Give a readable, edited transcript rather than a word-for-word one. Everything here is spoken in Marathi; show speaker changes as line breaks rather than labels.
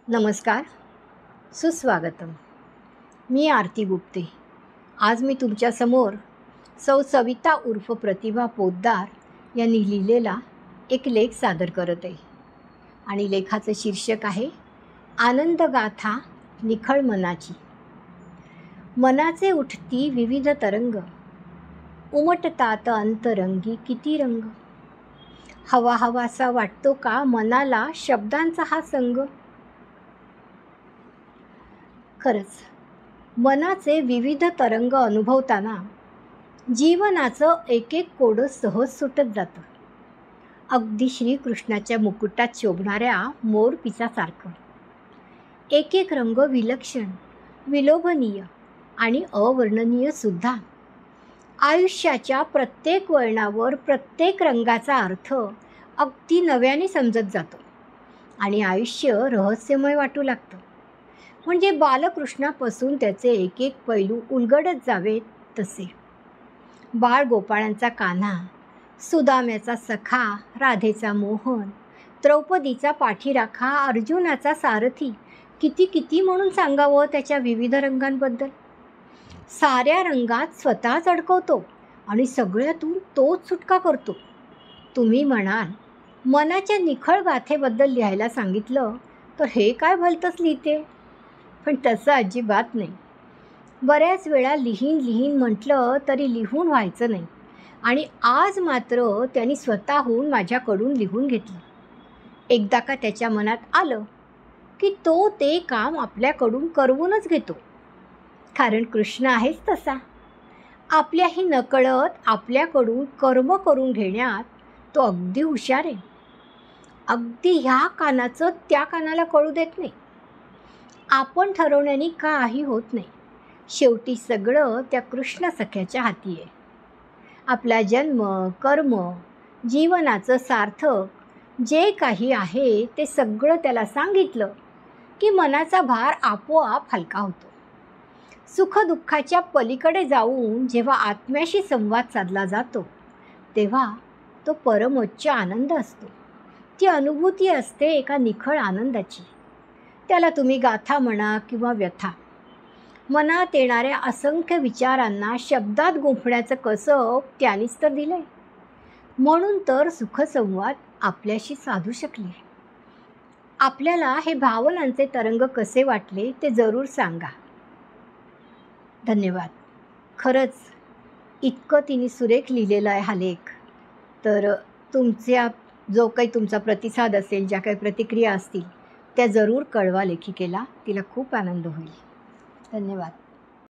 नमस्कार, सुस्वागतम. मी आरती गुप्ते. आज मी तुमच्यासमोर सौ सविता उर्फ प्रतिभा पोद्दार यांनी लिहिलेला एक लेख सादर करत आहे आणि लेखाचं शीर्षक आहे आनंदगाथा निखळ मनाची. मनाचे उठती विविध तरंग, उमटतात अंतरंगी किती रंग. हवा हवासा वाटतो का मनाला शब्दांचा हा संग. खरंच मनाचे विविध तरंग अनुभवताना जीवनाचं एक एक कोडं सहज सुटत जातं, अगदी श्रीकृष्णाच्या मुकुटात शोभणाऱ्या मोरपिसासारखं. एक एक रंग विलक्षण, विलोभनीय आणि अवर्णनीय सुद्धा. आयुष्याच्या प्रत्येक वळणावर प्रत्येक रंगाचा अर्थ अगदी नव्याने समजत जातो आणि आयुष्य रहस्यमय वाटू लागतं. म्हणजे बालकृष्णापासून त्याचे एक एक पैलू उलगडत जावेत तसे. बाळ गोपाळांचा कान्हा, सुदाम्याचा सखा, राधेचा मोहन, द्रौपदीचा पाठीराखा, अर्जुनाचा सारथी, किती किती म्हणून सांगावं त्याच्या विविध रंगांबद्दल. साऱ्या रंगात स्वतःच अडकवतो आणि सगळ्यातून तोच सुटका करतो. तुम्ही म्हणाल, मनाच्या निखळ गाथेबद्दल लिहायला सांगितलं तर हे काय भलतंच लिहिते. पण तसं अजिबात नाही. बऱ्याच वेळा लिहीन म्हटलं तरी लिहून व्हायचं नाही आणि आज मात्र त्यांनी स्वतःहून माझ्याकडून लिहून घेतलं. एकदा का त्याच्या मनात आलं की तो ते काम आपल्याकडून करवूनच घेतो. कारण कृष्ण आहेच तसा. आपल्याही नकळत आपल्याकडून कर्म करून घेण्यात तो अगदी हुशार आहे. अगदी ह्या कानाचं त्या कानाला कळू देत नाही. आपण ठरवण्याने काही होत नाही. शेवटी सगळं त्या कृष्ण सख्याच्या हाती आहे. आपला जन्म, कर्म, जीवनाचं सार्थक जे काही आहे ते सगळं त्याला सांगितलं की मनाचा भार आपोआप हलका होतो. सुखदुःखाच्या पलीकडे जाऊन जेव्हा आत्म्याशी संवाद साधला जातो तेव्हा तो परमोच्च आनंद असतो. ती अनुभूती असते एका निखळ आनंदाची. त्याला तुम्ही गाथा म्हणा किंवा व्यथा. मनात येणाऱ्या असंख्य विचारांना शब्दात गुंफण्याचं कसब त्यानेच तर दिलंय. म्हणून तर सुखसंवाद आपल्याशी साधू शकले. आपल्याला हे भावनांचे तरंग कसे वाटले ते जरूर सांगा. धन्यवाद. खरंच इतकं तिने सुरेख लिहिलेला आहे हा लेख. तर जो काही तुमचा प्रतिसाद असेल, ज्या काही प्रतिक्रिया असतील त्या जरूर कळवा लेखिकेला. तिला खूप आनंद होईल. धन्यवाद.